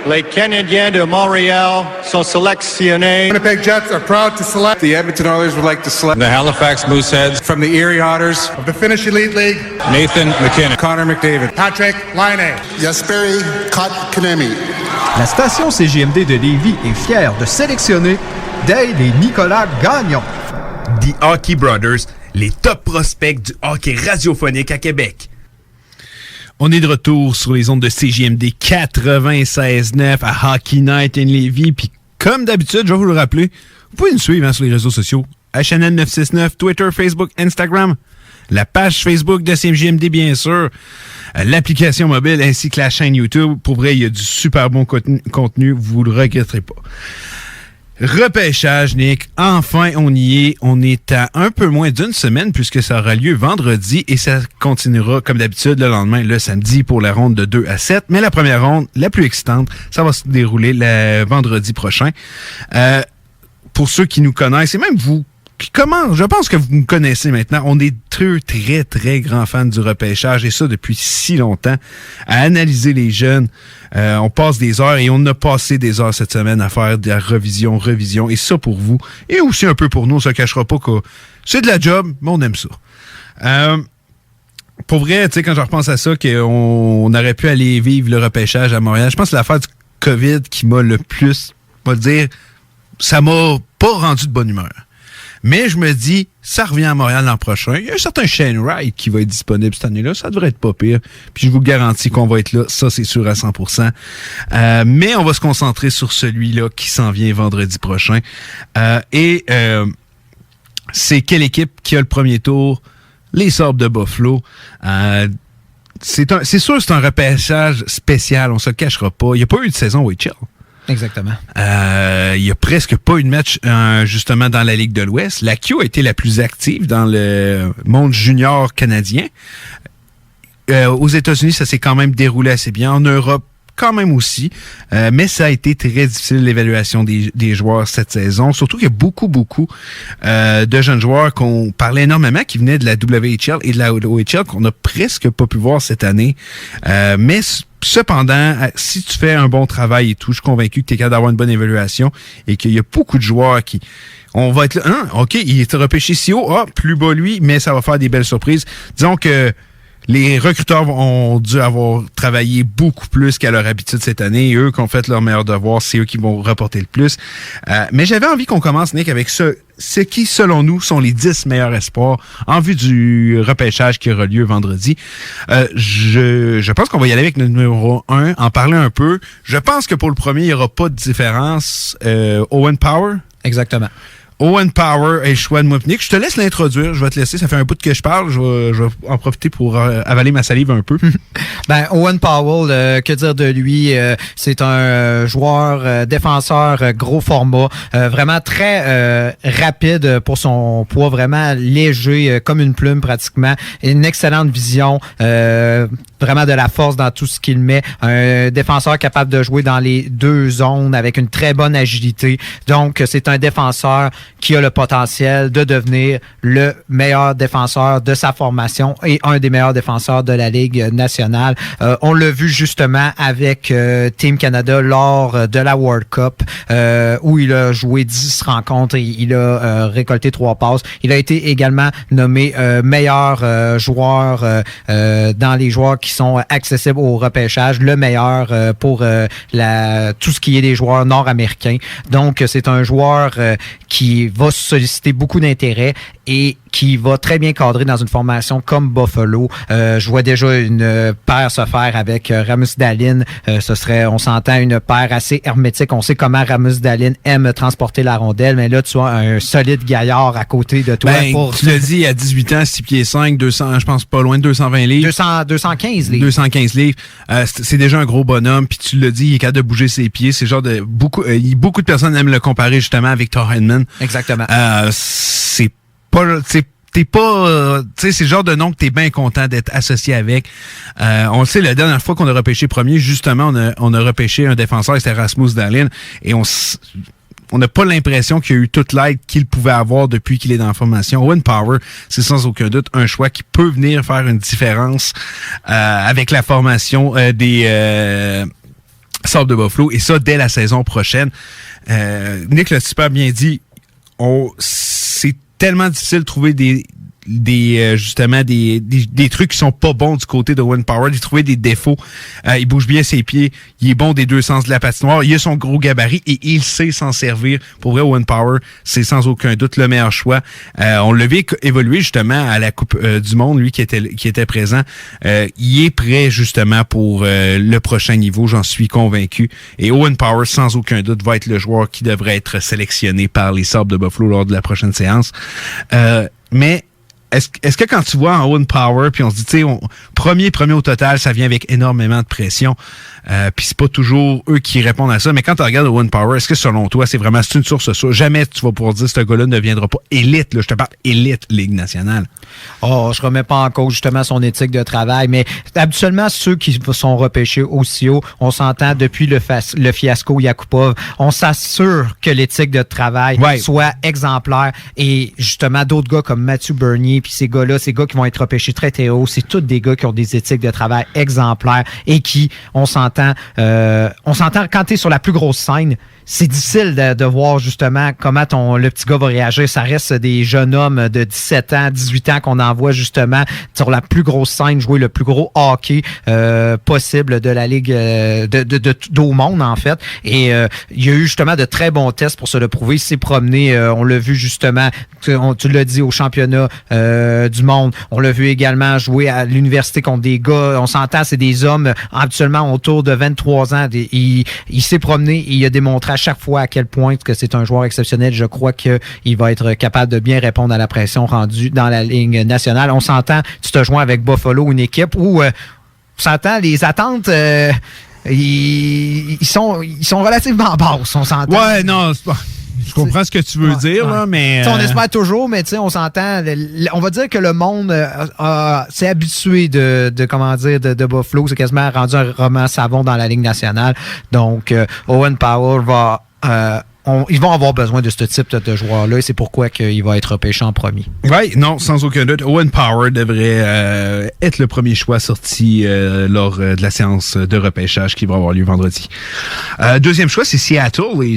les Canadiens de Montréal sont sélectionnés. Winnipeg Jets are proud to select The Edmonton Oilers would like to select The Halifax Mooseheads from the Erie Otters, of the Finnish Elite League, Nathan McKinnon. Connor McDavid, Patrick Laine. Jesperi Kotkaniemi. La station CJMD de Lévis est fière de sélectionner Dave et Nicolas Gagnon. The Hockey Brothers, les top prospects du hockey radiophonique à Québec. On est de retour sur les ondes de CJMD 96.9 à Hockey Night in Lévis. Puis comme d'habitude, je vais vous le rappeler, vous pouvez nous suivre sur les réseaux sociaux. HNN969, Twitter, Facebook, Instagram. La page Facebook de CJMD, bien sûr. L'application mobile ainsi que la chaîne YouTube. Pour vrai, il y a du super bon contenu. Vous ne le regretterez pas. Repêchage, Nick. Enfin, on y est. On est à un peu moins d'une semaine puisque ça aura lieu vendredi et ça continuera comme d'habitude le lendemain, le samedi, pour la ronde de 2 à 7. Mais la première ronde, la plus excitante, ça va se dérouler le vendredi prochain. Pour ceux qui nous connaissent, et même vous, je pense que vous me connaissez maintenant, on est très, très, très grands fans du repêchage et ça depuis si longtemps, à analyser les jeunes. On passe des heures et on a passé des heures cette semaine à faire de la revision, et ça pour vous. Et aussi un peu pour nous, on se cachera pas que c'est de la job, mais on aime ça. Pour vrai, tu sais, quand je repense à ça, qu'on aurait pu aller vivre le repêchage à Montréal, je pense que l'affaire du COVID qui m'a le plus, on va dire, ça m'a pas rendu de bonne humeur. Mais je me dis, ça revient à Montréal l'an prochain. Il y a un certain Shane Wright qui va être disponible cette année-là. Ça devrait être pas pire. Puis je vous garantis qu'on va être là. Ça, c'est sûr à 100%. Mais on va se concentrer sur celui-là qui s'en vient vendredi prochain. C'est quelle équipe qui a le premier tour? Les Sabres de Buffalo. C'est sûr que c'est un repêchage spécial. On se le cachera pas. Il n'y a pas eu de saison OHL. Exactement. Il y a presque pas eu de match justement dans la Ligue de l'Ouest. La Q a été la plus active dans le monde junior canadien. Aux États-Unis, ça s'est quand même déroulé assez bien. En Europe, quand même aussi. Mais ça a été très difficile, l'évaluation des joueurs cette saison. Surtout qu'il y a beaucoup de jeunes joueurs qu'on parlait énormément qui venaient de la WHL et de la OHL qu'on n'a presque pas pu voir cette année. Mais cependant, si tu fais un bon travail et tout, je suis convaincu que tu es capable d'avoir une bonne évaluation et qu'il y a beaucoup de joueurs qui... On va être là, OK, il est repêché si haut, plus bas lui, mais ça va faire des belles surprises. Disons que les recruteurs ont dû avoir travaillé beaucoup plus qu'à leur habitude cette année. Et eux qui ont fait leur meilleur devoir, c'est eux qui vont rapporter le plus. Mais j'avais envie qu'on commence, Nick, avec ce qui, selon nous, sont les 10 meilleurs espoirs en vue du repêchage qui aura lieu vendredi. Je pense qu'on va y aller avec notre numéro 1, en parler un peu. Je pense que pour le premier, il n'y aura pas de différence. Owen Power. Exactement. Owen Power est le choix de moi. Nick, je te laisse l'introduire. Je vais te laisser. Ça fait un bout que je parle. Je vais en profiter pour avaler ma salive un peu. Owen Powell, que dire de lui? C'est un joueur défenseur gros format, vraiment très rapide pour son poids, vraiment léger comme une plume pratiquement. Une excellente vision, vraiment de la force dans tout ce qu'il met. Un défenseur capable de jouer dans les deux zones avec une très bonne agilité. Donc, c'est un défenseur qui a le potentiel de devenir le meilleur défenseur de sa formation et un des meilleurs défenseurs de la Ligue nationale. On l'a vu justement avec Team Canada lors de la World Cup où il a joué 10 rencontres et il a récolté 3 passes. Il a été également nommé meilleur joueur dans les joueurs qui sont accessibles au repêchage, le meilleur pour tout ce qui est des joueurs nord-américains. Donc, c'est un joueur qui va solliciter beaucoup d'intérêt et qui va très bien cadrer dans une formation comme Buffalo. Je vois déjà une paire se faire avec Rasmus Dahlin. Ce serait, on s'entend, une paire assez hermétique. On sait comment Rasmus Dahlin aime transporter la rondelle, mais là, tu as un solide gaillard à côté de toi. Tu l'as dit, à 18 ans, 6 pieds 5, 200, je pense pas loin de 220 livres. 215 livres. 215 livres. C'est déjà un gros bonhomme, puis tu l'as dit, il est capable de bouger ses pieds. C'est genre de beaucoup de personnes aiment le comparer justement avec Thor Hedman. Exactement. C'est pas... T'es pas, tu sais, c'est le genre de nom que t'es bien content d'être associé avec. On le sait, la dernière fois qu'on a repêché premier, justement, on a repêché un défenseur, c'était Rasmus Dahlin, et on n'a pas l'impression qu'il y a eu toute l'aide qu'il pouvait avoir depuis qu'il est dans la formation. Owen Power, c'est sans aucun doute un choix qui peut venir faire une différence avec la formation des Sables de Buffalo, et ça dès la saison prochaine. Nick l'a super bien dit, c'est tellement difficile de trouver des trucs qui sont pas bons du côté de Owen Power, de trouver des défauts. Il bouge bien ses pieds, il est bon des deux sens de la patinoire, il a son gros gabarit et il sait s'en servir. Pour vrai, Owen Power, c'est sans aucun doute le meilleur choix. On l'a vu évoluer justement à la Coupe du Monde, lui qui était présent. Il est prêt justement pour le prochain niveau, j'en suis convaincu. Et Owen Power, sans aucun doute, va être le joueur qui devrait être sélectionné par les Sabres de Buffalo lors de la prochaine séance. Mais est-ce que quand tu vois en Owen Power, puis on se dit, tu sais, premier au total, ça vient avec énormément de pression, puis c'est pas toujours eux qui répondent à ça, mais quand tu regardes Owen Power, est-ce que selon toi, c'est une source sûre? Jamais tu vas pouvoir dire que ce gars-là ne deviendra pas élite, là, je te parle élite Ligue nationale. Oh, je remets pas en cause justement son éthique de travail, mais habituellement, ceux qui sont repêchés aussi haut, on s'entend depuis le fiasco Yakupov, on s'assure que l'éthique de travail soit exemplaire, et justement, d'autres gars comme Matthew Bernier, puis ces gars qui vont être repêchés très haut, c'est tous des gars qui ont des éthiques de travail exemplaires et qui, on s'entend quand t'es sur la plus grosse scène, c'est difficile de voir justement comment le petit gars va réagir. Ça reste des jeunes hommes de 17 ans, 18 ans qu'on envoie justement sur la plus grosse scène jouer le plus gros hockey possible de la Ligue au monde, en fait. Et il y a eu justement de très bons tests pour se le prouver. Il s'est promené, on l'a vu justement, tu l'as dit, au championnat du monde. On l'a vu également jouer à l'université contre des gars. On s'entend, c'est des hommes habituellement autour de 23 ans. Il s'est promené et il a démontré à chaque fois à quel point que c'est un joueur exceptionnel. Je crois qu'il va être capable de bien répondre à la pression rendue dans la Ligue nationale. On s'entend, tu te joins avec Buffalo, une équipe où on s'entend, les attentes ils sont relativement basses, on s'entend. Ouais, non, c'est pas... Je comprends ce que tu veux dire, là, mais... On espère toujours, mais on s'entend. On va dire que le monde s'est habitué de Buffalo. C'est quasiment rendu un roman savon dans la Ligue nationale. Donc, Owen Power ils vont avoir besoin de ce type de joueur-là et c'est pourquoi il va être repêché en premier. Oui, non, sans aucun doute. Owen Power devrait être le premier choix sorti lors de la séance de repêchage qui va avoir lieu vendredi. Deuxième choix, c'est Seattle et...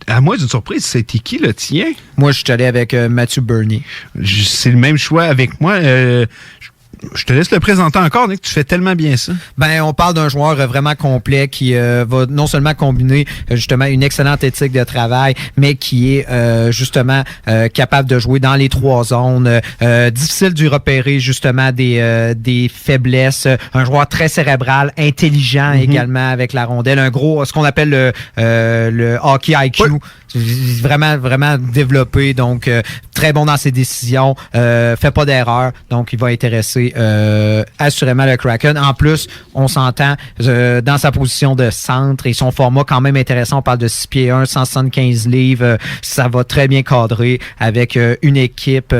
À moi, d'une surprise, c'était qui le tien? Moi, je suis allé avec Matthew Bernier. C'est le même choix avec moi. Je te laisse le présenter encore, Nick. Tu fais tellement bien ça. On parle d'un joueur vraiment complet qui va non seulement combiner justement une excellente éthique de travail, mais qui est justement capable de jouer dans les trois zones. Difficile de repérer justement des faiblesses. Un joueur très cérébral, intelligent également avec la rondelle. Un gros, ce qu'on appelle le hockey IQ. Oui. Vraiment, vraiment développé. Donc, très bon dans ses décisions. Fait pas d'erreur. Donc, il va intéresser assurément le Kraken. En plus, on s'entend dans sa position de centre et son format quand même intéressant. On parle de 6 pieds 1, 175 livres. Ça va très bien cadrer avec une équipe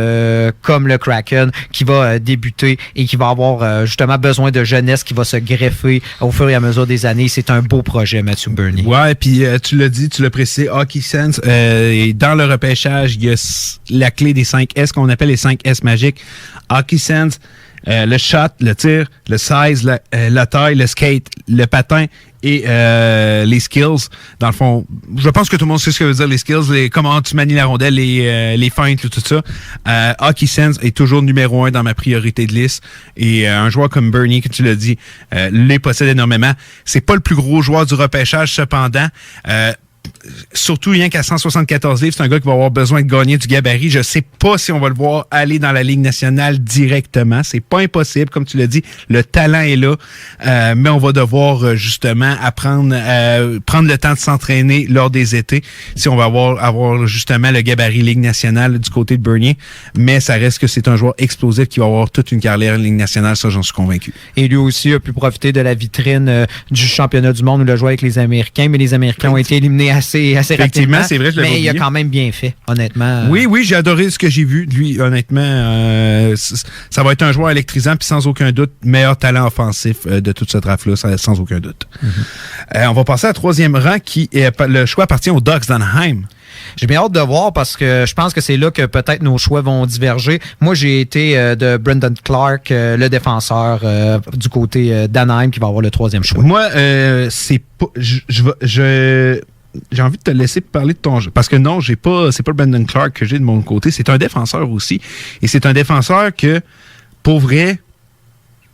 comme le Kraken qui va débuter et qui va avoir justement besoin de jeunesse qui va se greffer au fur et à mesure des années. C'est un beau projet, Matthew Bernier. Ouais, puis tu l'as dit, tu l'as précisé, Hockey Sense. Et dans le repêchage, il y a la clé des 5 S qu'on appelle les 5 S magiques. Hockey Sense, le shot, le tir, le size, la taille, le skate, le patin et les skills. Dans le fond, je pense que tout le monde sait ce que veut dire les skills, comment tu manies la rondelle, les feintes, tout ça. Hockey Sense est toujours numéro 1 dans ma priorité de liste. Et un joueur comme Bernier, que tu l'as dit, les possède énormément. C'est pas le plus gros joueur du repêchage, cependant. Surtout rien qu'à 174 livres, c'est un gars qui va avoir besoin de gagner du gabarit. Je sais pas si on va le voir aller dans la Ligue nationale directement. C'est pas impossible, comme tu l'as dit. Le talent est là, mais on va devoir justement apprendre, prendre le temps de s'entraîner lors des étés si on va avoir justement le gabarit Ligue nationale du côté de Bernier. Mais ça reste que c'est un joueur explosif qui va avoir toute une carrière en Ligue nationale, ça j'en suis convaincu. Et lui aussi a pu profiter de la vitrine du championnat du monde où il a joué avec les Américains, mais les Américains ont été éliminés assez Effectivement, rapidement. c'est vrai, je l'avais Mais il a oublié. quand même bien fait, honnêtement. Oui, j'ai adoré ce que j'ai vu de lui, honnêtement. Ça va être un joueur électrisant, puis sans aucun doute, meilleur talent offensif de toute ce draft-là, sans aucun doute. On va passer à la troisième rang, le choix appartient aux Ducks d'Anaheim. J'ai bien hâte de voir parce que je pense que c'est là que peut-être nos choix vont diverger. Moi, j'ai été de Brendan Clark, le défenseur du côté d'Anaheim qui va avoir le troisième choix. Moi, c'est pas... J'ai envie de te laisser parler de ton jeu. Parce que non, c'est pas le Brendan Clark que j'ai de mon côté. C'est un défenseur aussi. Et c'est un défenseur que, pour vrai,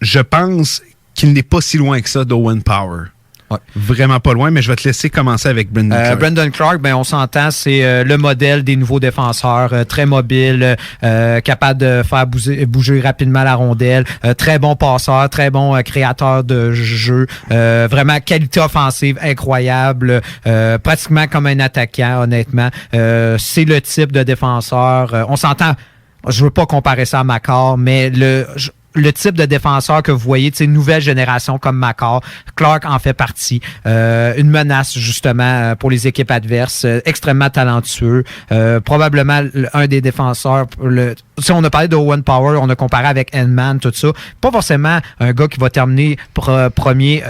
je pense qu'il n'est pas si loin que ça d'Owen Power. Ouais. Vraiment pas loin, mais je vais te laisser commencer avec Brendan Clark. Brendan Clark, on s'entend, c'est le modèle des nouveaux défenseurs, très mobile, capable de faire bouger rapidement la rondelle, très bon passeur, très bon créateur de jeu, vraiment qualité offensive incroyable, pratiquement comme un attaquant, honnêtement. C'est le type de défenseur, on s'entend, je veux pas comparer ça à Makar, mais le type de défenseur que vous voyez, tu sais, nouvelle génération comme Makar, Clark en fait partie. Une menace, justement, pour les équipes adverses. Extrêmement talentueux. Probablement un des défenseurs. Si on a parlé de Owen Power, on a comparé avec Edman, tout ça. Pas forcément un gars qui va terminer premier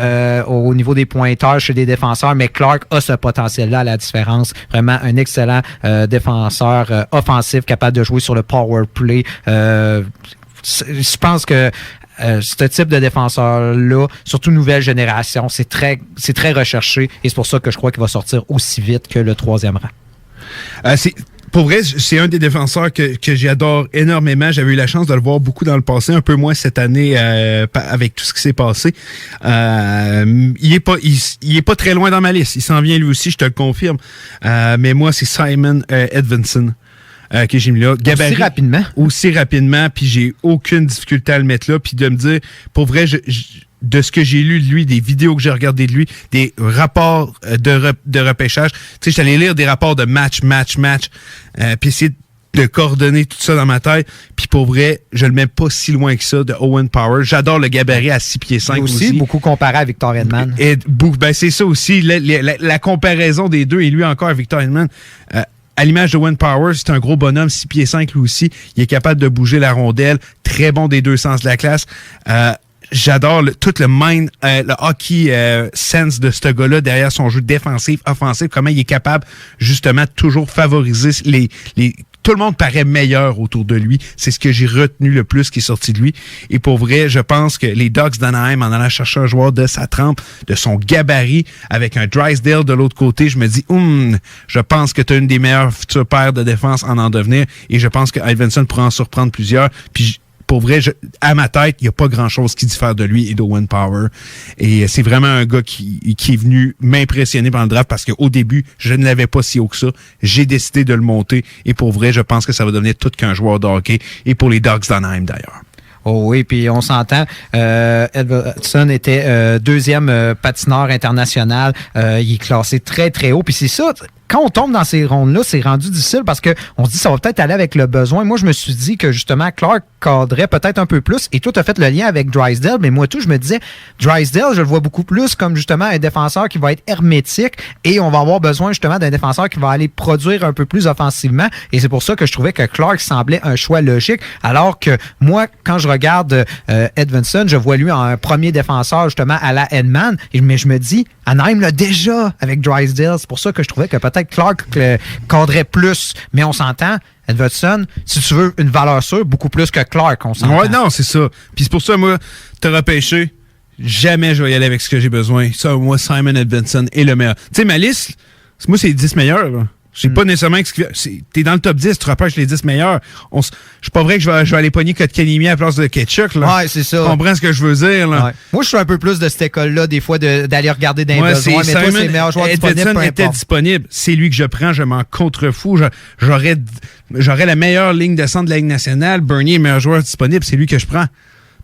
au niveau des pointeurs chez les défenseurs, mais Clark a ce potentiel-là à la différence. Vraiment un excellent défenseur offensif capable de jouer sur le power play. Je pense que ce type de défenseur-là, surtout nouvelle génération, c'est très recherché et c'est pour ça que je crois qu'il va sortir aussi vite que le troisième rang. Pour vrai, c'est un des défenseurs que j'adore énormément. J'avais eu la chance de le voir beaucoup dans le passé, un peu moins cette année avec tout ce qui s'est passé. Il est pas très loin dans ma liste. Il s'en vient lui aussi, je te le confirme. Mais moi, c'est Simon Edvinsson. Que j'ai mis là. Gabarit, aussi rapidement, puis j'ai aucune difficulté à le mettre là, puis de me dire, pour vrai, de ce que j'ai lu de lui, des vidéos que j'ai regardées de lui, des rapports de repêchage, tu sais, j'allais lire des rapports de match, puis essayer de coordonner tout ça dans ma tête, puis pour vrai, je le mets pas si loin que ça de Owen Power. J'adore le gabarit à 6 pieds 5 aussi. Beaucoup comparé à Victor Edman. C'est ça aussi, la comparaison des deux, et lui encore à Victor Edman. À l'image de Owen Power, c'est un gros bonhomme, 6 pieds 5 lui aussi. Il est capable de bouger la rondelle. Très bon des deux sens de la classe. J'adore tout le mind, le hockey sense de ce gars-là derrière son jeu défensif, offensif. Comment il est capable, justement, de toujours favoriser tout le monde paraît meilleur autour de lui. C'est ce que j'ai retenu le plus qui est sorti de lui. Et pour vrai, je pense que les Ducks d'Anaheim, en allant chercher un joueur de sa trempe, de son gabarit, avec un Drysdale de l'autre côté, je me dis, je pense que tu as une des meilleures futures paires de défense en devenir. Et je pense que Edvinsson pourra en surprendre plusieurs. Puis pour vrai, à ma tête, il n'y a pas grand-chose qui diffère de lui et d'Owen Power. Et c'est vraiment un gars qui est venu m'impressionner pendant le draft parce qu'au début, je ne l'avais pas si haut que ça. J'ai décidé de le monter. Et pour vrai, je pense que ça va devenir tout qu'un joueur de hockey. Et pour les Ducks d'Anaheim, d'ailleurs. Oh oui, puis on s'entend. Edvinsson était deuxième patineur international. Il est classé très, très haut. Puis c'est ça... Quand on tombe dans ces rondes-là, c'est rendu difficile parce qu'on se dit que ça va peut-être aller avec le besoin. Moi, je me suis dit que justement, Clark cadrait peut-être un peu plus. Et toi, tu as fait le lien avec Drysdale. Mais moi, je me disais, Drysdale, je le vois beaucoup plus comme justement un défenseur qui va être hermétique. Et on va avoir besoin justement d'un défenseur qui va aller produire un peu plus offensivement. Et c'est pour ça que je trouvais que Clark semblait un choix logique. Alors que moi, quand je regarde Edvinsson, je vois lui en un premier défenseur justement à la Edman. Mais je me dis, Anaheim l'a déjà avec Drysdale. C'est pour ça que je trouvais que peut-être Clark cadrait plus, mais on s'entend. Edvinsson, si tu veux une valeur sûre, beaucoup plus que Clark, on s'entend. Ouais, non, c'est ça. Puis c'est pour ça, moi, t'as repêché, jamais je vais y aller avec ce que j'ai besoin. Ça, moi, Simon Edvinsson est le meilleur. Tu sais, ma liste, moi, c'est les 10 meilleurs, là. Je sais pas nécessairement t'es dans le top 10, tu repêches les 10 meilleurs. Je suis pas vrai que je vais aller pogner Kotkaniemi à la place de Ketchuk, là. Ouais, c'est ça. Tu comprends ce que je veux dire, là. Ouais. Moi, je suis un peu plus de cette école-là, des fois, d'aller regarder dans les besoins. Mais toi, c'est le meilleur joueur disponible, peu était importe. disponible. C'est lui que je prends, je m'en contrefous. J'aurais la meilleure ligne de centre de la Ligue nationale. Bernier est le meilleur joueur disponible, c'est lui que je prends.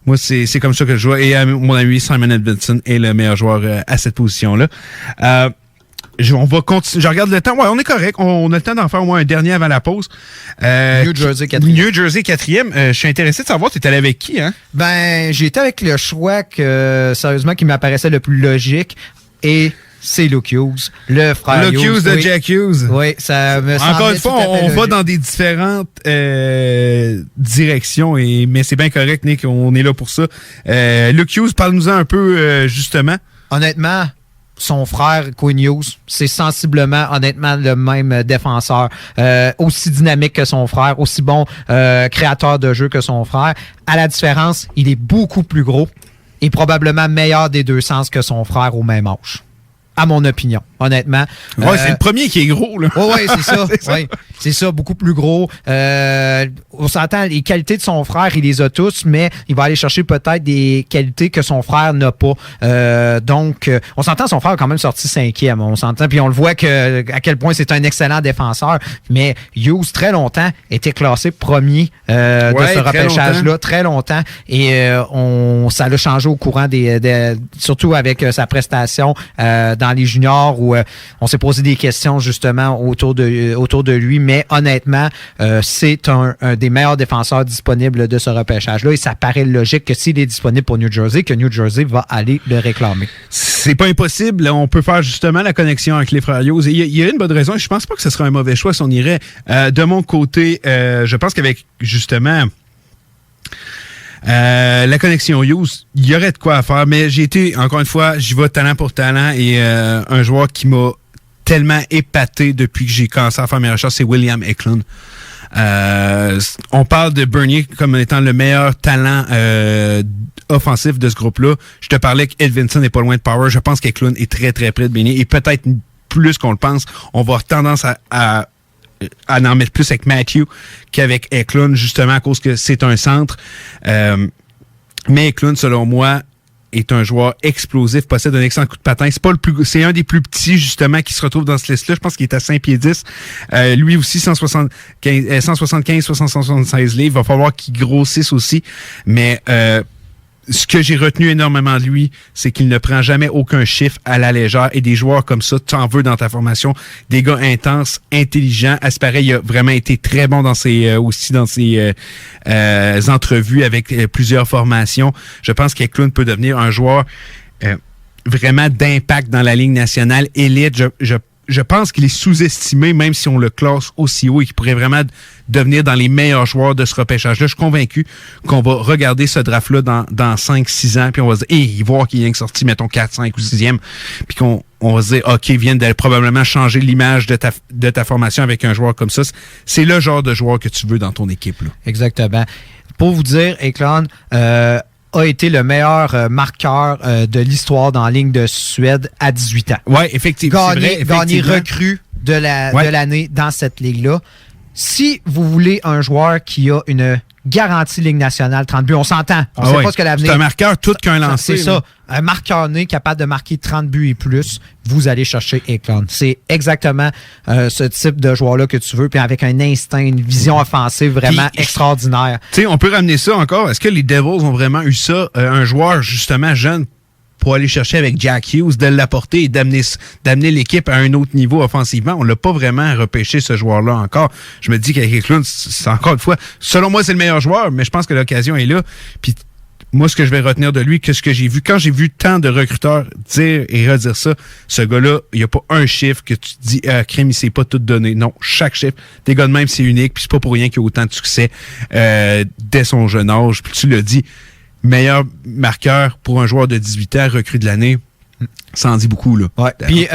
Moi, c'est comme ça que je vois. Et mon ami Simon Edvinsson est le meilleur joueur à cette position-là. On va continuer. Je regarde le temps. Ouais, on est correct. On a le temps d'en faire au moins un dernier avant la pause. New Jersey 4e. New Jersey 4e. Je suis intéressé de savoir, tu es allé avec qui, hein? Ben, j'ai été avec le choix sérieusement, qui m'apparaissait le plus logique. Et c'est Luke Hughes, le frère Luke Hughes de oui. Jack Hughes. Oui, ça me semble. Encore une fois, on va dans des différentes directions, mais c'est bien correct, Nick. On est là pour ça. Luke Hughes, parle-nous-en un peu, justement. Honnêtement, son frère, Quinn Hughes, c'est sensiblement, honnêtement, le même défenseur. Aussi dynamique que son frère, aussi bon créateur de jeu que son frère. À la différence, il est beaucoup plus gros et probablement meilleur des deux sens que son frère au même âge. À mon opinion, honnêtement. Ouais, c'est le premier qui est gros, là. Oui, c'est ça. C'est ça. Ouais, c'est ça, beaucoup plus gros. On s'entend, les qualités de son frère, il les a tous, mais il va aller chercher peut-être des qualités que son frère n'a pas. Donc, on s'entend, son frère a quand même sorti 5e. On s'entend, puis on le voit à quel point c'est un excellent défenseur. Mais Hughes, très longtemps, était classé premier de ce repêchage-là, très longtemps. Et ça l'a changé au courant surtout avec sa prestation dans les juniors où on s'est posé des questions justement autour de lui, mais honnêtement, c'est un des meilleurs défenseurs disponibles de ce repêchage-là et ça paraît logique que s'il est disponible pour New Jersey, que New Jersey va aller le réclamer. C'est pas impossible. On peut faire justement la connexion avec les frères Hughes. Il y a une bonne raison. Je pense pas que ce serait un mauvais choix si on irait. De mon côté, je pense qu'avec justement la connexion Hughes, il y aurait de quoi à faire, mais j'ai été, encore une fois, j'y vais talent pour talent et un joueur qui m'a tellement épaté depuis que j'ai commencé à faire mes recherches, c'est William Eklund. On parle de Bernier comme étant le meilleur talent offensif de ce groupe-là. Je te parlais qu'Edvinson n'est pas loin de Power. Je pense qu'Eklund est très, très près de Bernier et peut-être plus qu'on le pense. On va avoir tendance à en mettre plus avec Matthew qu'avec Eklund, justement à cause que c'est un centre. Mais Eklund, selon moi, est un joueur explosif, possède un excellent coup de patin. C'est un des plus petits, justement, qui se retrouve dans ce liste-là. Je pense qu'il est à 5 pieds 10. Lui aussi, 175-176 livres. Il va falloir qu'il grossisse aussi. Mais ce que j'ai retenu énormément de lui, c'est qu'il ne prend jamais aucun chiffre à la légère. Et des joueurs comme ça, tu en veux dans ta formation. Des gars intenses, intelligents. À ce pareil, il a vraiment été très bon dans ses entrevues avec plusieurs formations. Je pense qu'Eklund peut devenir un joueur vraiment d'impact dans la Ligue nationale, élite. Je pense qu'il est sous-estimé, même si on le classe aussi haut et qu'il pourrait vraiment devenir dans les meilleurs joueurs de ce repêchage-là. Je suis convaincu qu'on va regarder ce draft-là dans 5-6 ans, puis on va se dire, il va voir qu'il y a une sortie, mettons 4, 5 ou 6e, puis qu'on va se dire, OK, ils viennent de probablement changer l'image de ta formation avec un joueur comme ça. C'est le genre de joueur que tu veux dans ton équipe, là. Exactement. Pour vous dire, Eklund, a été le meilleur marqueur de l'histoire dans la Ligue de Suède à 18 ans. Oui, effectivement. Gagné recrue de l'année dans cette ligue-là. Si vous voulez un joueur qui a une garantie Ligue nationale 30 buts, on s'entend. On sait pas ce que l'avenir... C'est un marqueur tout qu'un lancé. C'est ça. Un marqueur né capable de marquer 30 buts et plus, vous allez chercher Eklund. C'est exactement ce type de joueur-là que tu veux, puis avec un instinct, une vision offensive vraiment extraordinaire. Tu sais, on peut ramener ça encore. Est-ce que les Devils ont vraiment eu ça, un joueur justement jeune pour aller chercher avec Jack Hughes, de l'apporter et d'amener l'équipe à un autre niveau offensivement? On l'a pas vraiment repêché, ce joueur-là, encore. Je me dis qu'avec Eklund, c'est encore une fois, selon moi, c'est le meilleur joueur, mais je pense que l'occasion est là. Puis moi, ce que je vais retenir de lui, que ce que j'ai vu, quand j'ai vu tant de recruteurs dire et redire ça, ce gars-là, il n'y a pas un chiffre que tu te dis, crème, il s'est pas tout donné. Non, chaque chiffre, des gars de même, c'est unique, puis c'est pas pour rien qu'il y a autant de succès dès son jeune âge. Puis tu l'as dit, meilleur marqueur pour un joueur de 18 ans, recrue de l'année, ça en dit beaucoup, là. Ouais. Puis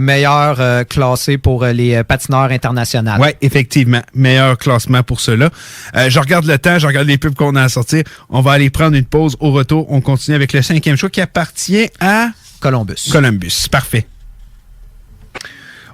meilleur classé pour les patineurs internationaux. Oui, effectivement. Meilleur classement pour cela. Je regarde le temps, je regarde les pubs qu'on a à sortir. On va aller prendre une pause. Au retour, on continue avec le 5e choix qui appartient à Columbus. Parfait.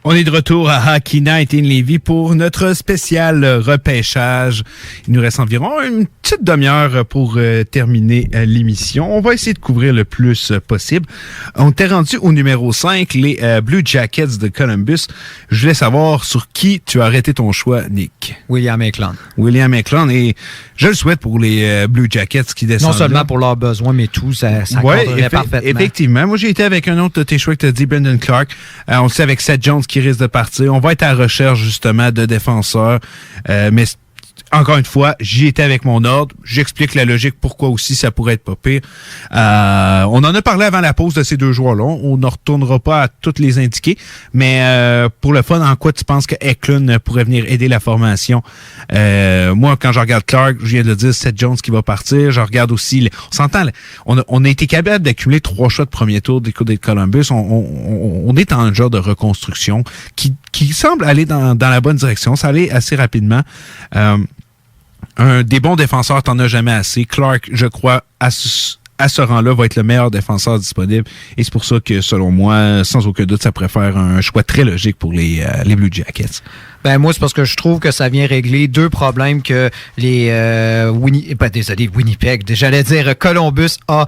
On est de retour à Hockey Night in Lévis pour notre spécial repêchage. Il nous reste environ une petite demi-heure pour terminer l'émission. On va essayer de couvrir le plus possible. On t'est rendu au numéro 5, les Blue Jackets de Columbus. Je voulais savoir sur qui tu as arrêté ton choix, Nick. William Eklund. William Eklund, et je le souhaite pour les Blue Jackets qui descendent. Non seulement pour leurs besoins, mais tout, ça cadrerait parfaitement. Effectivement. Moi, j'ai été avec un autre de tes choix que tu as dit, Brendan Clark. On le sait avec Seth Jones qui risque de partir. On va être à la recherche, justement, de défenseurs. Mais encore une fois, j'y étais avec mon ordre. J'explique la logique pourquoi aussi ça pourrait être pas pire. On en a parlé avant la pause de ces deux joueurs-là. On ne retournera pas à toutes les indiquer. Mais pour le fun, en quoi tu penses que Eklund pourrait venir aider la formation? Moi, quand je regarde Clark, je viens de le dire, Seth Jones qui va partir. Je regarde aussi... On s'entend, on a été capable d'accumuler 3 choix de premier tour des côtés de Columbus. On est en genre de reconstruction qui semble aller dans la bonne direction. Ça allait assez rapidement. Des bons défenseurs, t'en as jamais assez. Clark, je crois, à ce rang-là, va être le meilleur défenseur disponible. Et c'est pour ça que, selon moi, sans aucun doute, ça pourrait faire un choix très logique pour les Blue Jackets. Ben moi, c'est parce que je trouve que ça vient régler 2 problèmes que les Winnipeg, j'allais dire Columbus a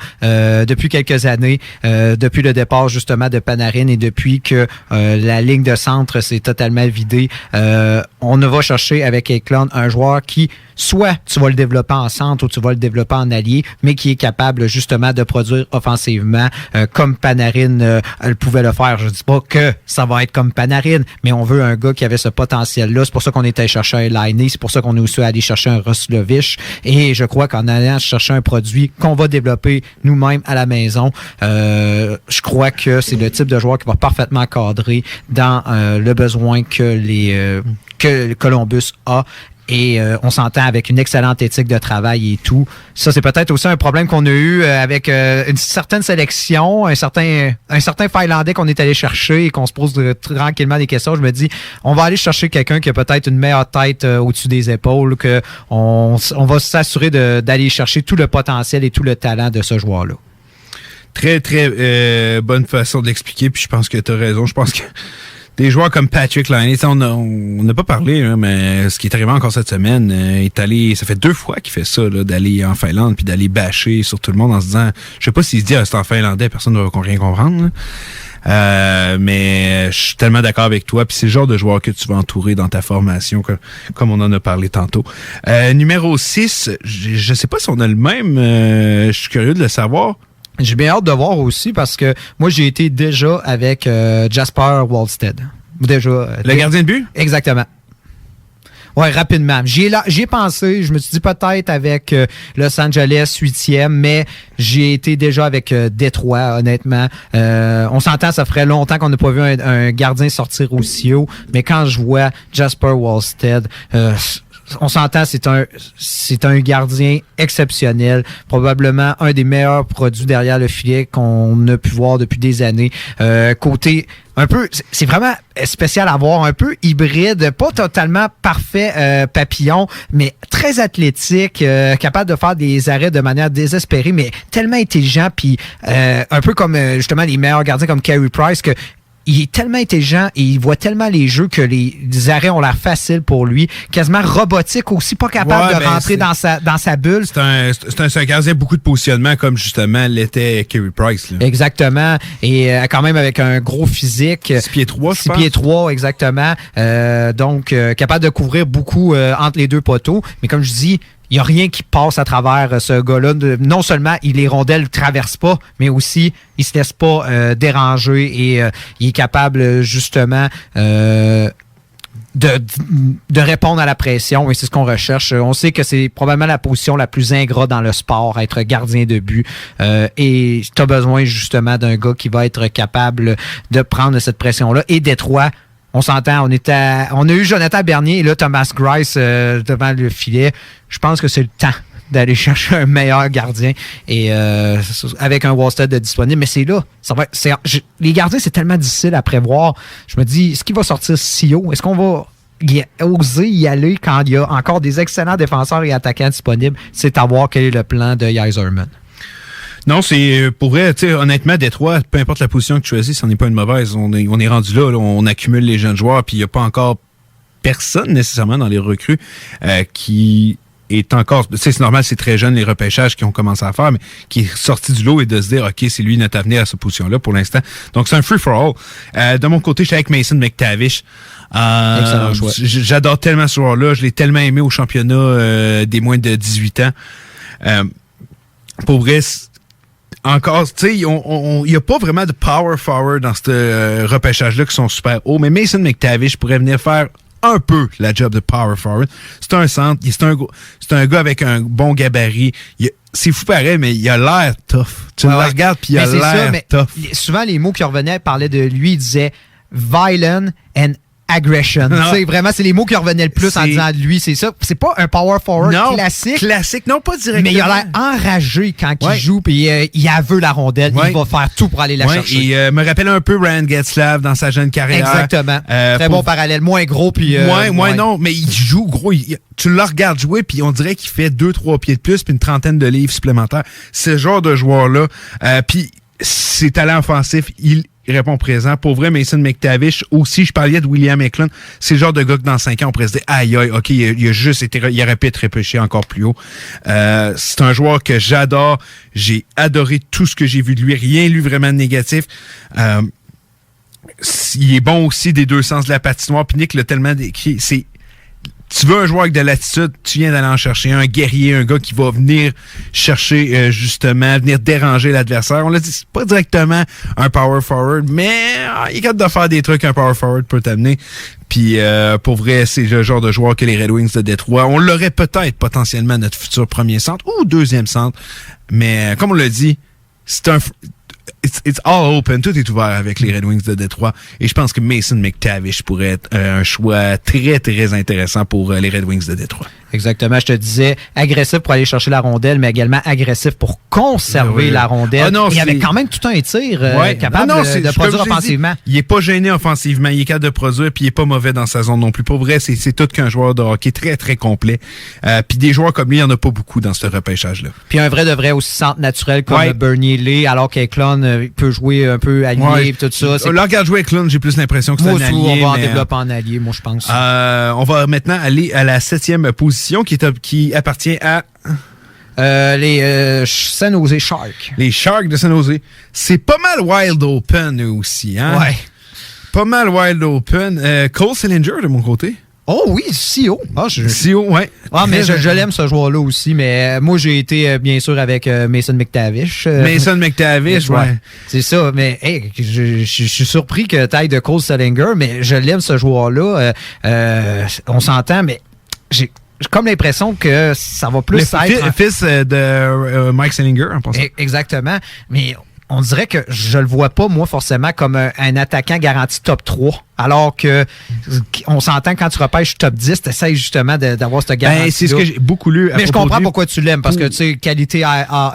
depuis quelques années, depuis le départ justement de Panarin et depuis que la ligne de centre s'est totalement vidée. On va chercher avec Eklund un joueur qui, soit tu vas le développer en centre ou tu vas le développer en allié, mais qui est capable justement de produire offensivement comme Panarin pouvait le faire. Je dis pas que ça va être comme Panarin, mais on veut un gars qui avait ce potentiel-là. C'est pour ça qu'on est allé chercher un Laine, c'est pour ça qu'on est aussi allé chercher un Roslovich. Et je crois qu'en allant chercher un produit qu'on va développer nous-mêmes à la maison, je crois que c'est le type de joueur qui va parfaitement cadrer dans le besoin que Columbus a. Et on s'entend avec une excellente éthique de travail et tout. Ça, c'est peut-être aussi un problème qu'on a eu avec une certaine sélection, un certain Finlandais qu'on est allé chercher et qu'on se pose tranquillement des questions. Je me dis, on va aller chercher quelqu'un qui a peut-être une meilleure tête au-dessus des épaules, que on va s'assurer d'aller chercher tout le potentiel et tout le talent de ce joueur-là. Très, très bonne façon de l'expliquer, puis je pense que tu as raison. Je pense que des joueurs comme Patrick Laine, on n'a pas parlé, hein, mais ce qui est arrivé encore cette semaine, est allé, ça fait 2 fois qu'il fait ça, là, d'aller en Finlande puis d'aller bâcher sur tout le monde en se disant, je sais pas s'il se dit, c'est en finlandais, personne ne va rien comprendre. Mais je suis tellement d'accord avec toi, puis c'est le genre de joueur que tu vas entourer dans ta formation, comme on en a parlé tantôt. Numéro 6, je sais pas si on a le même, je suis curieux de le savoir. J'ai bien hâte de voir aussi parce que moi, j'ai été déjà avec Jasper Wallstedt. Le gardien de but? Exactement. Ouais, rapidement. J'y ai pensé. Je me suis dit peut-être avec Los Angeles 8e, mais j'ai été déjà avec Détroit, honnêtement. On s'entend, ça ferait longtemps qu'on n'a pas vu un gardien sortir aussi haut, mais quand je vois Jasper Wallstedt, on s'entend, c'est un gardien exceptionnel, probablement un des meilleurs produits derrière le filet qu'on a pu voir depuis des années. Côté un peu, c'est vraiment spécial à voir, un peu hybride, pas totalement parfait papillon, mais très athlétique, capable de faire des arrêts de manière désespérée, mais tellement intelligent, puis un peu comme justement les meilleurs gardiens comme Carey Price, que il est tellement intelligent et il voit tellement les jeux que les arrêts ont l'air faciles pour lui. Quasiment robotique aussi, pas capable de rentrer dans sa bulle. C'est un gardien beaucoup de positionnement comme justement l'était Carey Price. Là. Exactement. Et quand même avec un gros physique. 6 pieds 3, je pense. 6 pieds 3, exactement. Donc, capable de couvrir beaucoup entre les 2 poteaux. Mais comme je dis, il n'y a rien qui passe à travers ce gars-là. Non seulement les rondelles ne traversent pas, mais aussi il ne se laisse pas déranger et il est capable justement de répondre à la pression et c'est ce qu'on recherche. On sait que c'est probablement la position la plus ingrate dans le sport, être gardien de but. Et tu as besoin justement d'un gars qui va être capable de prendre cette pression-là. Et Détroit, on s'entend, on a eu Jonathan Bernier et là Thomas Greiss devant le filet. Je pense que c'est le temps d'aller chercher un meilleur gardien et avec un Wallstedt de disponible. Mais c'est là. Les gardiens, c'est tellement difficile à prévoir. Je me dis, est-ce qu'il va sortir si haut? Est-ce qu'on va oser y aller quand il y a encore des excellents défenseurs et attaquants disponibles? C'est à voir quel est le plan de Yzerman. Non, c'est pour vrai, tu sais, honnêtement, Détroit, peu importe la position que tu choisis, ça n'est pas une mauvaise. On est rendu là, on accumule les jeunes joueurs, puis il n'y a pas encore personne nécessairement dans les recrues qui est encore, c'est normal, c'est très jeune les repêchages qui ont commencé à faire, mais qui est sorti du lot et de se dire, OK, c'est lui notre avenir à cette position-là pour l'instant. Donc, c'est un free-for-all. De mon côté, je suis avec Mason McTavish. Excellent choix. J'adore tellement ce joueur-là. Je l'ai tellement aimé au championnat des moins de 18 ans. Pour vrai, encore, tu sais, il n'y a pas vraiment de power forward dans ce repêchage-là qui sont super hauts, mais Mason McTavish pourrait venir faire un peu la job de power forward. C'est un centre, c'est un gars avec un bon gabarit. C'est fou pareil, mais il a l'air tough. Tu le regardes, puis il a l'air tough. Souvent, les mots qui revenaient parlaient de lui, il disait « violent and aggression ». Vraiment, c'est les mots qui revenaient le plus en disant de lui, c'est ça. C'est pas un power forward classique. Non, pas directement. Mais il a l'air enragé quand il joue, puis il veut la rondelle. Il va faire tout pour aller la chercher. Et me rappelle un peu Ryan Getzlaf dans sa jeune carrière. Exactement. Très bon parallèle. Moins gros, puis... non, mais il joue gros. Tu le regardes jouer, puis on dirait qu'il fait 2-3 pieds de plus, puis une trentaine de livres supplémentaires. Ce genre de joueur-là. Puis ses talents offensifs, il répond présent. Pour vrai, Mason McTavish aussi, je parlais de William Eklund. C'est le genre de gars que dans 5 ans, on pourrait se dire, aïe, OK, il aurait pu être repêché encore plus haut. C'est un joueur que j'adore. J'ai adoré tout ce que j'ai vu de lui. Rien lui vraiment de négatif. Il est bon aussi des deux sens de la patinoire. Puis Nick l'a tellement décrit. Tu veux un joueur avec de l'attitude, tu viens d'aller en chercher un guerrier, un gars qui va venir chercher, justement, venir déranger l'adversaire. On l'a dit, c'est pas directement un power forward, mais il est capable de faire des trucs qu'un power forward peut t'amener. Puis, pour vrai, c'est le genre de joueur que les Red Wings de Détroit, on l'aurait peut-être potentiellement notre futur premier centre ou deuxième centre. Mais, comme on l'a dit, c'est un... It's all open. Tout est ouvert avec les Red Wings de Détroit. Et je pense que Mason McTavish pourrait être un choix très, très intéressant pour les Red Wings de Détroit. Exactement. Je te disais, agressif pour aller chercher la rondelle, mais également agressif pour conserver la rondelle. Il y avait quand même tout un tir capable de produire offensivement. Il est pas gêné offensivement. Il est capable de produire, puis il est pas mauvais dans sa zone non plus. Pour vrai, c'est tout qu'un joueur de hockey très, très complet. Puis des joueurs comme lui, il n'y en a pas beaucoup dans ce repêchage-là. Puis un vrai de vrai aussi centre naturel comme Bernier Lee, alors qu'Eklund peut jouer un peu allié et tout ça. Là, regarde jouer Eklund, j'ai plus l'impression que c'est un allié. On va en développer en allié, moi, je pense. On va maintenant aller à la 7e position qui appartient à... les San Jose Sharks. Les Sharks de San Jose. C'est pas mal wide open, eux aussi. Hein? Ouais. Pas mal wide open. Cole Sillinger, de mon côté. Oh oui, si haut. Si haut, ouais. Mais je l'aime, ce joueur-là aussi. Mais moi, j'ai été, bien sûr, avec Mason McTavish. Mason McTavish, ouais. C'est ça. Mais hey, je suis surpris que taille de Cole Sillinger, mais je l'aime, ce joueur-là. On s'entend, mais j'ai comme l'impression que ça va plus être... Fils de Mike Sillinger, en passant. Exactement. Mais on dirait que je le vois pas, moi, forcément, comme un attaquant garanti top 3. Alors que on s'entend quand tu repêches top 10, tu essaies justement d'avoir cette garantie. C'est ce que j'ai beaucoup lu. Mais je comprends pourquoi tu l'aimes, parce que tu sais, qualité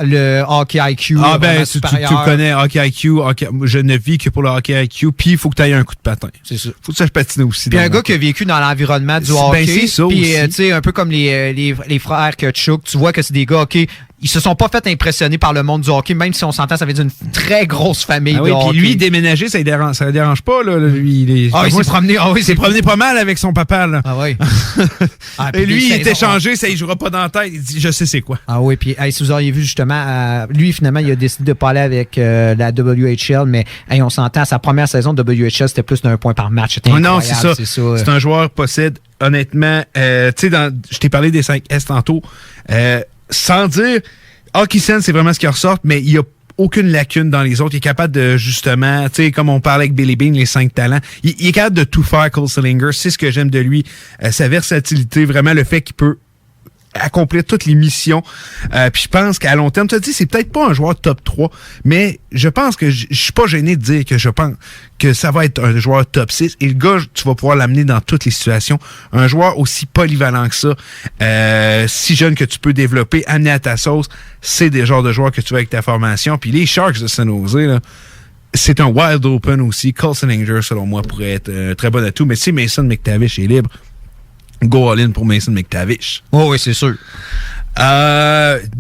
le hockey IQ. Tu connais hockey IQ. Je ne vis que pour le hockey IQ, puis il faut que tu aies un coup de patin. C'est ça. Faut que tu saches patiner aussi. Puis un gars qui a vécu dans l'environnement du hockey. C'est ça puis, tu sais, un peu comme les frères Kutchuk, tu vois que c'est des gars, OK, ils se sont pas fait impressionner par le monde du hockey, même si on s'entend, ça veut dire une très grosse famille de hockey. Puis lui, déménager, ça le dérange pas, là. Lui, il s'est promené pas mal avec son papa, là. Ah oui. Et lui, il est échangé, ça, il jouera pas dans la tête. Il dit, je sais c'est quoi. Ah oui, puis si vous auriez vu justement, lui, finalement, il a décidé de pas aller avec la WHL, mais on s'entend, sa première saison de WHL, c'était plus d'un point par match. C'était incroyable, non, c'est ça. C'est un joueur possède, honnêtement, tu sais, je t'ai parlé des 5S tantôt, sans dire, Hockey Sense, c'est vraiment ce qui ressort, mais il y a aucune lacune dans les autres. Il est capable de, justement, tu sais, comme on parlait avec Billy Bean, les 5 talents, il est capable de tout faire, Cole Sillinger. C'est ce que j'aime de lui. Sa versatilité, vraiment le fait qu'il peut accomplir toutes les missions. Puis je pense qu'à long terme, tu as dit, c'est peut-être pas un joueur top 3, mais je pense que je suis pas gêné de dire que je pense que ça va être un joueur top 6. Et le gars, tu vas pouvoir l'amener dans toutes les situations. Un joueur aussi polyvalent que ça, si jeune que tu peux développer, amener à ta sauce, c'est des genres de joueurs que tu veux avec ta formation. Puis les Sharks de San Jose, là, c'est un wide open aussi. Cole Sillinger, selon moi, pourrait être un très bon atout. Mais si Mason McTavish est libre, go all-in pour Mason McTavish. Oh oui, c'est sûr.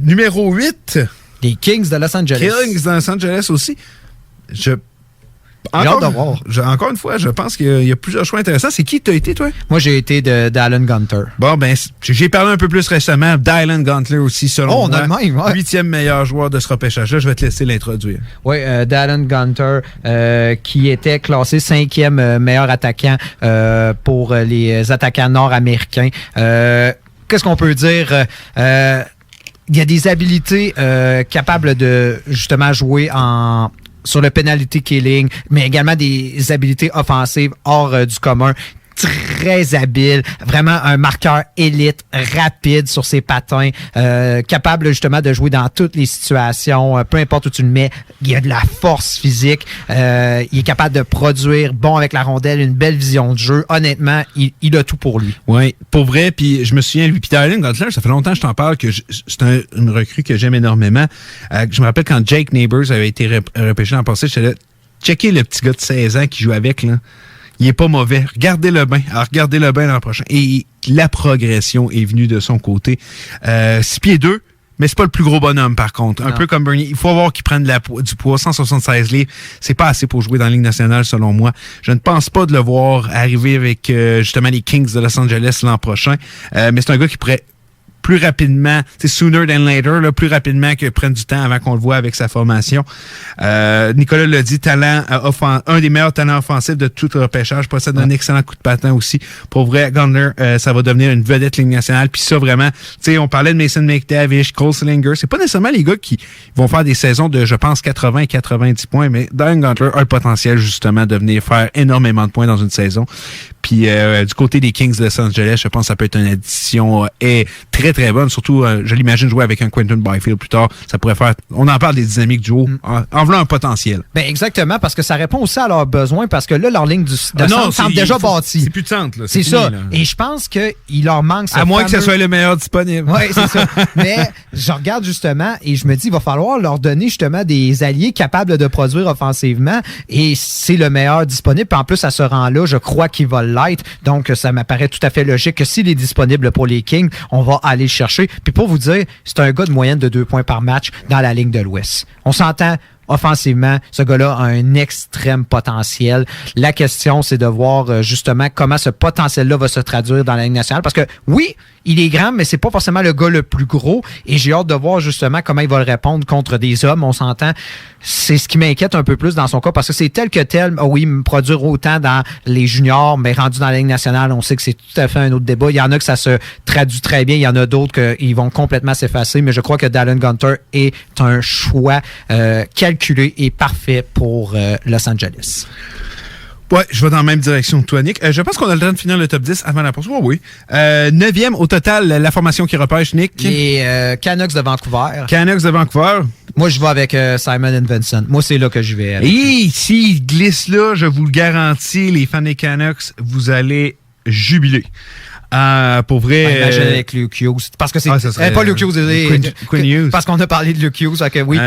Numéro 8. Les Kings de Los Angeles. Kings de Los Angeles aussi. Encore une fois, je pense qu'il y a plusieurs choix intéressants. C'est qui t'as été, toi? Moi, j'ai été d'Alan Gunter. Bon, ben, j'ai parlé un peu plus récemment d'Alan Gunter aussi, selon moi. On a le même, ouais. 8e meilleur joueur de ce repêchage-là. Je vais te laisser l'introduire. Oui, d'Alan Gunter, qui était classé 5e meilleur attaquant pour les attaquants nord-américains. Qu'est-ce qu'on peut dire? Il y a des habilités capables de, justement, jouer sur le penalty killing, mais également des habilités offensives hors du commun. très habile, vraiment un marqueur élite, rapide sur ses patins, capable justement de jouer dans toutes les situations, peu importe où tu le mets, il a de la force physique, il est capable de produire, bon avec la rondelle, une belle vision de jeu. Honnêtement, il a tout pour lui. Oui, pour vrai, puis je me souviens, lui, Peter Allen Gunther, ça fait longtemps que je t'en parle, que c'est une recrue que j'aime énormément. Je me rappelle quand Jake Neighbors avait été repêché l'an passé, j'étais là, checker le petit gars de 16 ans qui joue avec, là. Il est pas mauvais. Regardez-le bien. Alors, regardez-le bien l'an prochain. Et la progression est venue de son côté. 6 pieds 2, mais c'est pas le plus gros bonhomme, par contre. Un peu comme Bernier. Il faut voir qu'il prenne du poids. 176 livres, c'est pas assez pour jouer dans la Ligue nationale, selon moi. Je ne pense pas de le voir arriver avec, justement, les Kings de Los Angeles l'an prochain. Mais c'est un gars qui pourrait plus rapidement, c'est sooner than later, là, plus rapidement que prenne du temps avant qu'on le voit avec sa formation. Nicolas l'a dit, un des meilleurs talents offensifs de tout le repêchage, possède un excellent coup de patin aussi. Pour vrai, Gundler, ça va devenir une vedette Ligue nationale. Puis ça, vraiment, tu sais, on parlait de Mason McTavish, Cole Sillinger, c'est pas nécessairement les gars qui vont faire des saisons de, je pense, 80 et 90 points, mais Darren Gundler a le potentiel, justement, de venir faire énormément de points dans une saison. Puis du côté des Kings de Los Angeles, je pense que ça peut être une addition très, très bonne. Surtout, je l'imagine jouer avec un Quentin Byfield plus tard. Ça pourrait faire... On en parle des dynamiques du haut, en voulant un potentiel. Ben exactement, parce que ça répond aussi à leurs besoins, parce que là, leur ligne de centre semble déjà bâtie. C'est plus de centre, là. C'est fini, ça. Là. Et je pense qu'il leur manque à moins que ce soit le meilleur disponible. Oui, c'est ça. Mais je regarde justement et je me dis, il va falloir leur donner justement des alliés capables de produire offensivement, et c'est le meilleur disponible. Puis en plus, à ce rang-là, je crois qu'il va l'être. Donc, ça m'apparaît tout à fait logique que s'il est disponible pour les Kings, on va aller le chercher. Puis pour vous dire, c'est un gars de moyenne de 2 points par match dans la ligne de l'Ouest. On s'entend, offensivement, ce gars-là a un extrême potentiel. La question, c'est de voir justement comment ce potentiel-là va se traduire dans la Ligue nationale. Parce que oui, il est grand, mais c'est pas forcément le gars le plus gros. Et j'ai hâte de voir justement comment il va le répondre contre des hommes. On s'entend. C'est ce qui m'inquiète un peu plus dans son cas, parce que c'est tel que tel, oui, me produire autant dans les juniors, mais rendu dans la Ligue nationale, on sait que c'est tout à fait un autre débat. Il y en a que ça se traduit très bien, il y en a d'autres qui vont complètement s'effacer, mais je crois que Darren Gunter est un choix calculé et parfait pour Los Angeles. Ouais, je vais dans la même direction que toi, Nick. Je pense qu'on a le temps de finir le top 10 avant la pause. Oh, oui. 9e au total, la formation qui repêche, Nick. Les Canucks de Vancouver. Canucks de Vancouver. Moi, je vais avec Simon & Vincent. Moi, c'est là que je vais. Et s'il glisse là, je vous le garantis, les fans des Canucks, vous allez jubiler. Pour vrai. Imagine avec Luke Hughes. Parce que c'est. Pas Luke Hughes, Quinn Hughes. Parce qu'on a parlé de Luke Hughes. Okay, oui.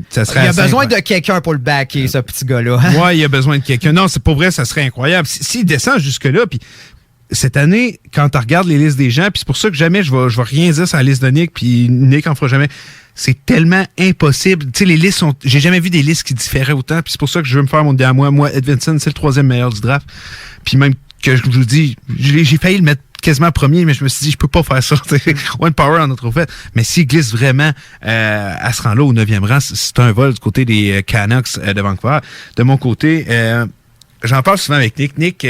Ça serait il y a besoin de quelqu'un pour le backer, ce petit gars-là. Ouais, il y a besoin de quelqu'un. Non, c'est pour vrai, ça serait incroyable. S'il descend jusque-là, puis cette année, quand tu regardes les listes des gens, puis c'est pour ça que jamais je vais rien dire sur la liste de Nick, puis Nick en fera jamais. C'est tellement impossible. Tu sais, les listes sont... J'ai jamais vu des listes qui différaient autant, puis c'est pour ça que je veux me faire mon idée à moi. Moi, Ed Vincent, c'est le 3e meilleur du draft. Puis même que je vous dis, j'ai failli le mettre quasiment premier, mais je me suis dit, je peux pas faire ça. One Power en a trop fait. Mais s'il glisse vraiment à ce rang-là, au 9e rang, c'est un vol du côté des Canucks de Vancouver. De mon côté, j'en parle souvent avec Nick. Nick,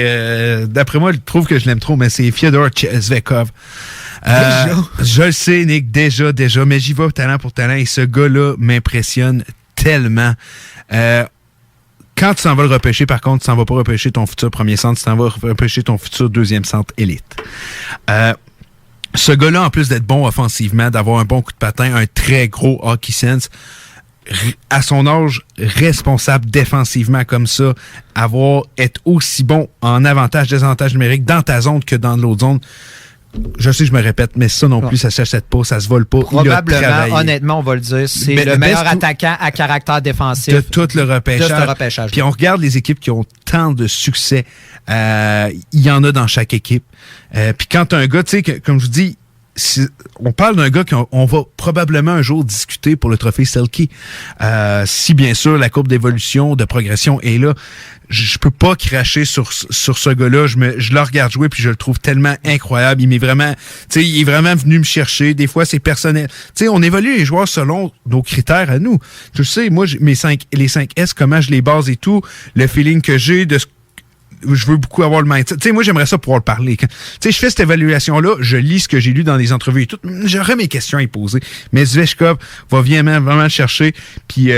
d'après moi, il trouve que je l'aime trop, mais c'est Fyodor Zvekov. Je le sais, Nick, déjà, mais j'y vais talent pour talent, et ce gars-là m'impressionne tellement. Quand tu s'en vas le repêcher, par contre, tu s'en vas pas repêcher ton futur premier centre, tu s'en vas repêcher ton futur 2e centre élite. Ce gars-là, en plus d'être bon offensivement, d'avoir un bon coup de patin, un très gros hockey sense, à son âge, responsable défensivement comme ça, être aussi bon en avantage, désavantage numérique dans ta zone que dans l'autre zone. Je sais, je me répète, mais ça non plus, ça s'achète pas, ça se vole pas. Probablement, honnêtement, on va le dire, c'est le meilleur attaquant à caractère défensif de tout le repêchage. Puis on regarde les équipes qui ont tant de succès. Il y en a dans chaque équipe. Puis quand tu as un gars, tu sais, comme je vous dis, on parle d'un gars qu'on va probablement un jour discuter pour le trophée Selke. Si bien sûr la courbe d'évolution, de progression est là. Je peux pas cracher sur ce gars-là. Je le regarde jouer puis je le trouve tellement incroyable. Il est vraiment venu me chercher. Des fois, c'est personnel. Tu sais, on évalue les joueurs selon nos critères à nous. Tu sais, moi, les 5 S, comment je les base et tout, le feeling que j'ai de ce je veux beaucoup avoir le mindset. Tu sais, moi, j'aimerais ça pouvoir le parler. Tu sais, je fais cette évaluation-là, je lis ce que j'ai lu dans les entrevues et tout, j'aurais mes questions à y poser. Mais Zvechkov va vraiment le chercher. Puis,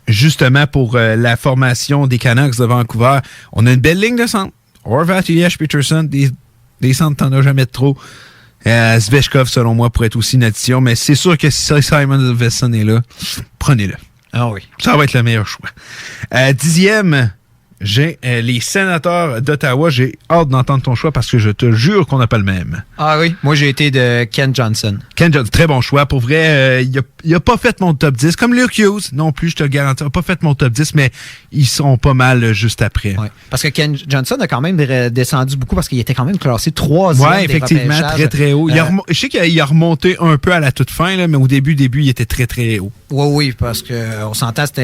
justement, pour la formation des Canucks de Vancouver, on a une belle ligne de centre. Horvat, Elias Peterson, des centres, t'en as jamais de trop. Svechkov, selon moi, pourrait être aussi une addition, mais c'est sûr que si Simon Vesson est là, prenez-le. Ah oui. Ça va être le meilleur choix. 10e, j'ai les Sénateurs d'Ottawa. J'ai hâte d'entendre ton choix parce que je te jure qu'on n'a pas le même. Ah oui, moi j'ai été de Ken Johnson. Ken Johnson, très bon choix. Pour vrai, il a pas fait mon top 10. Comme Luke Hughes, non plus, je te le garantis. Il n'a pas fait mon top 10, mais ils seront pas mal juste après. Ouais. Parce que Ken Johnson a quand même descendu beaucoup parce qu'il était quand même classé 3e. Oui, effectivement, très, très haut. Je sais qu'il a remonté un peu à la toute fin, là, mais au début, il était très, très haut. Oui, parce qu'on s'entend, il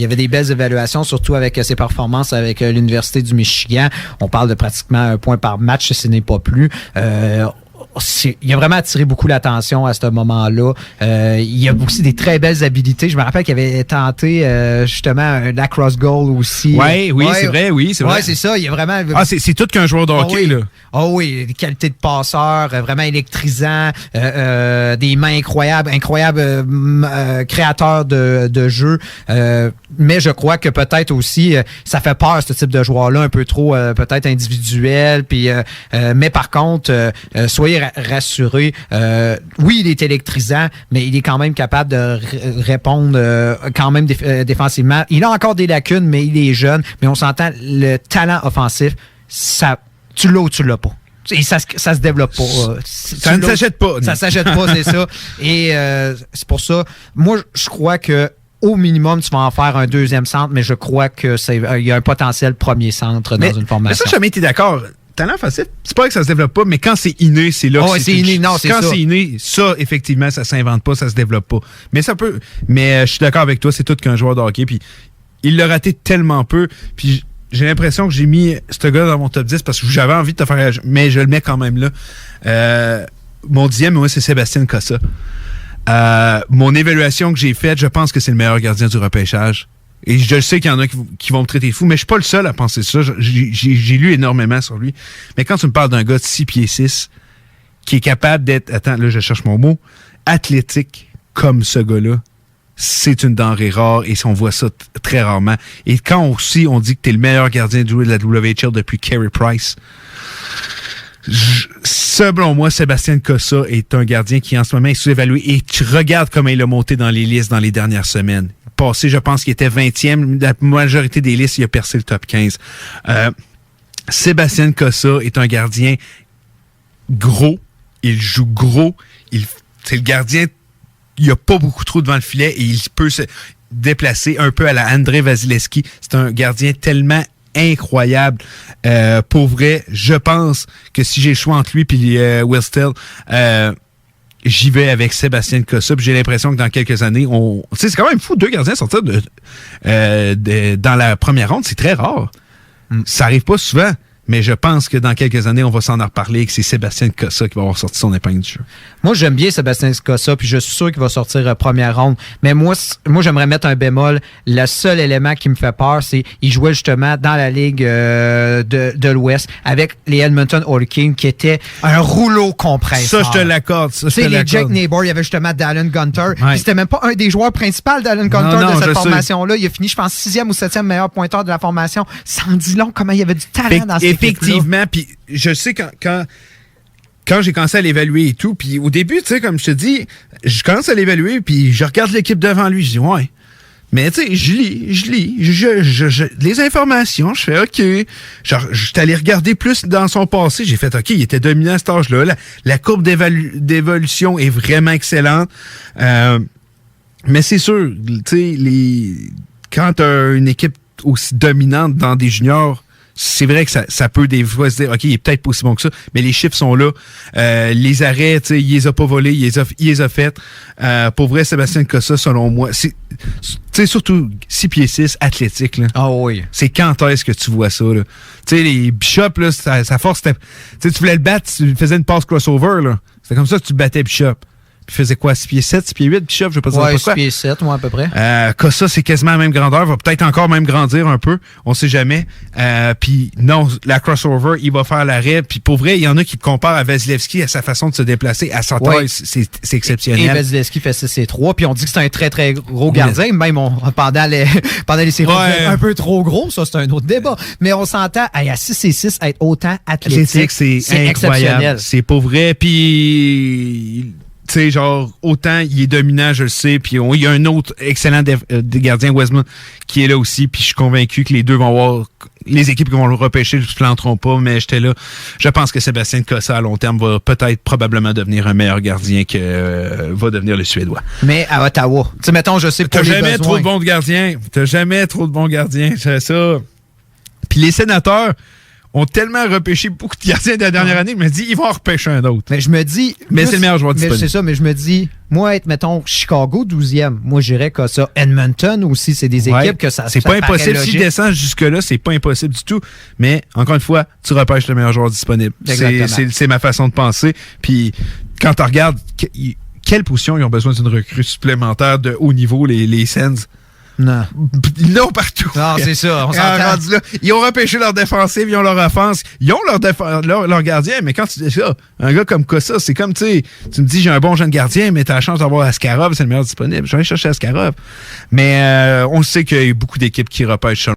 y avait des belles évaluations, surtout avec ses performances avec l'Université du Michigan. On parle de pratiquement 1 point par match, si ce n'est pas plus. Il a vraiment attiré beaucoup l'attention à ce moment-là. Il y a aussi des très belles habilités. Je me rappelle qu'il avait tenté justement un lacrosse goal aussi. Oui, c'est vrai. Oui, c'est ça. Il y a vraiment... c'est tout qu'un joueur de hockey, là. Oui, des qualités de passeur, vraiment électrisant, des mains incroyables créateur de jeu. Mais je crois que peut-être aussi, ça fait peur, ce type de joueur-là, un peu trop peut-être individuel. Puis, mais par contre, soyez rassurés. Oui, il est électrisant, mais il est quand même capable de répondre quand même défensivement. Il a encore des lacunes, mais il est jeune. Mais on s'entend, le talent offensif, ça, tu l'as ou tu l'as pas. Et ça se développe pas. Ça ne s'achète pas. Ça s'achète pas, c'est ça. Et c'est pour ça, moi, je crois que au minimum, tu vas en faire un 2e centre, mais je crois que il y a un potentiel premier centre dans une formation. Mais ça, j'ai jamais été d'accord. Talent facile, c'est pas que ça se développe pas, mais quand c'est inné, c'est là que c'est inné. Non, c'est quand ça. C'est inné, ça, effectivement, ça s'invente pas, ça se développe pas. Mais ça peut. Mais je suis d'accord avec toi, c'est tout qu'un joueur de hockey. Puis il l'a raté tellement peu. Puis j'ai l'impression que j'ai mis ce gars dans mon top 10 parce que j'avais envie de te faire. Mais je le mets quand même là. Mon 10e, moi, c'est Sébastien Cossa. Mon évaluation que j'ai faite, je pense que c'est le meilleur gardien du repêchage. Et je sais qu'il y en a qui vont me traiter de fou, mais je suis pas le seul à penser ça. J'ai lu énormément sur lui. Mais quand tu me parles d'un gars de 6 pieds 6 qui est capable d'être, attends, là, je cherche mon mot, athlétique comme ce gars-là, c'est une denrée rare et on voit ça très rarement. Et quand aussi on dit que tu es le meilleur gardien de la WHL depuis Carey Price, selon moi, Sébastien Cossa est un gardien qui en ce moment est sous-évalué et tu regardes comment il a monté dans les listes dans les dernières semaines. Passé, je pense qu'il était 20e. La majorité des listes, il a percé le top 15. Sébastien Cossa est un gardien gros. Il joue gros. C'est le gardien, il a pas beaucoup trop devant le filet et il peut se déplacer un peu à la Andrei Vasilevskiy. C'est un gardien tellement incroyable. Pour vrai, je pense que si j'ai le choix entre lui et Will Still, j'y vais avec Sébastien Cossa. J'ai l'impression que dans quelques années, c'est quand même fou, 2 gardiens sortir dans la première ronde, c'est très rare. Ça arrive pas souvent. Mais je pense que dans quelques années, on va s'en reparler et que c'est Sébastien Cossa qui va avoir sorti son épingle du jeu. Moi, j'aime bien Sébastien Cossa, puis je suis sûr qu'il va sortir première ronde. Mais moi, j'aimerais mettre un bémol. Le seul élément qui me fait peur, c'est qu'il jouait justement dans la Ligue de l'Ouest avec les Edmonton Oilers qui était un rouleau compresseur. Ça, je te l'accorde. Les Jake Neighbor, il y avait justement Dallin Gunter. Ouais. C'était même pas un des joueurs principaux, Dallin Gunter, de cette formation-là. Il a fini, je pense, 6e ou 7e meilleur pointeur de la formation. Ça en dit long comment il y avait du talent dans cette effectivement, puis je sais quand j'ai commencé à l'évaluer et tout, puis au début, tu sais, comme je te dis, je commence à l'évaluer, puis je regarde l'équipe devant lui, je dis, ouais. Mais tu sais, je lis, les informations, je fais, OK. Genre, je suis allé regarder plus dans son passé, j'ai fait, OK, il était dominant à cet âge-là. La courbe d'évolution est vraiment excellente. Mais c'est sûr, tu sais, quand tu as une équipe aussi dominante dans des juniors, c'est vrai que ça peut des fois se dire, OK, il est peut-être pas aussi bon que ça, mais les chiffres sont là. Les arrêts, tu sais, il les a pas volés, il les a fait. Pour vrai, Sébastien Cossa, selon moi, tu sais, surtout 6 pieds 6, athlétique, là. Ah oui. C'est quand est-ce que tu vois ça, là? Tu sais, les Bishop, là, sa force, c'était, tu sais, tu voulais le battre, tu faisais une passe crossover, là. C'était comme ça que tu battais Bishop. Il faisait quoi, 6 pieds 7, 6 pieds 8, Bishop, je vais pas dire Ouais, n'importe 6 quoi. pieds 7, moi, à peu près. Kossa, c'est quasiment la même grandeur, va peut-être encore même grandir un peu, on sait jamais. Puis non, la crossover, il va faire l'arrêt. Puis pour vrai, il y en a qui le comparent à Vasilevski, à sa façon de se déplacer, à sa taille, Ouais. c'est Et exceptionnel. Vasilevski fait 6-3, puis on dit que c'est un très, très gros gardien. Même pendant les séries, on disait un peu trop gros, ça, c'est un autre débat. Mais on s'entend, à 6-6, être autant athlétique, C'est incroyable. exceptionnel. C'est pas vrai. Puis, tu sais, genre, autant il est dominant, je le sais. Puis, il y a un autre excellent gardien, Westman, qui est là aussi. Puis, je suis convaincu que les deux vont avoir... Les équipes qui vont le repêcher ne se planteront pas, mais j'étais là. Je pense que Sébastien Cossa, à long terme, va peut-être probablement devenir un meilleur gardien que va devenir le Suédois. Mais à Ottawa, tu sais, mettons, je sais que T'as pour les jamais besoins, trop de bons gardiens. T'as jamais trop de bons gardiens. C'est ça. Puis les sénateurs ont tellement repêché beaucoup de gardiens de la dernière année, je me dis, ils vont en repêcher un autre. Mais je me dis... Mais c'est le meilleur joueur disponible. C'est ça, mais je me dis, moi, être, mettons, Chicago 12e, moi, j'irais que ça. Edmonton aussi, c'est des équipes Ouais, que ça c'est ça pas paraît impossible. S'il logique. descend jusque-là, c'est pas impossible du tout. Mais, encore une fois, tu repêches le meilleur joueur disponible. Exactement. C'est ma façon de penser. Puis, quand tu regardes quelle position ils ont besoin d'une recrue supplémentaire de haut niveau, les Sens, Non. ils l'ont partout. Non, c'est ça, on s'entend. Rendu là, ils ont repêché leur défensive, ils ont leur offense, ils ont leur gardien, mais quand tu dis ça, un gars comme Kossa, c'est comme, tu sais, tu me dis, j'ai un bon jeune gardien, mais t'as la chance d'avoir Askarov, c'est le meilleur disponible. Je vais aller chercher Askarov. Mais on sait qu'il y a beaucoup d'équipes qui repêchent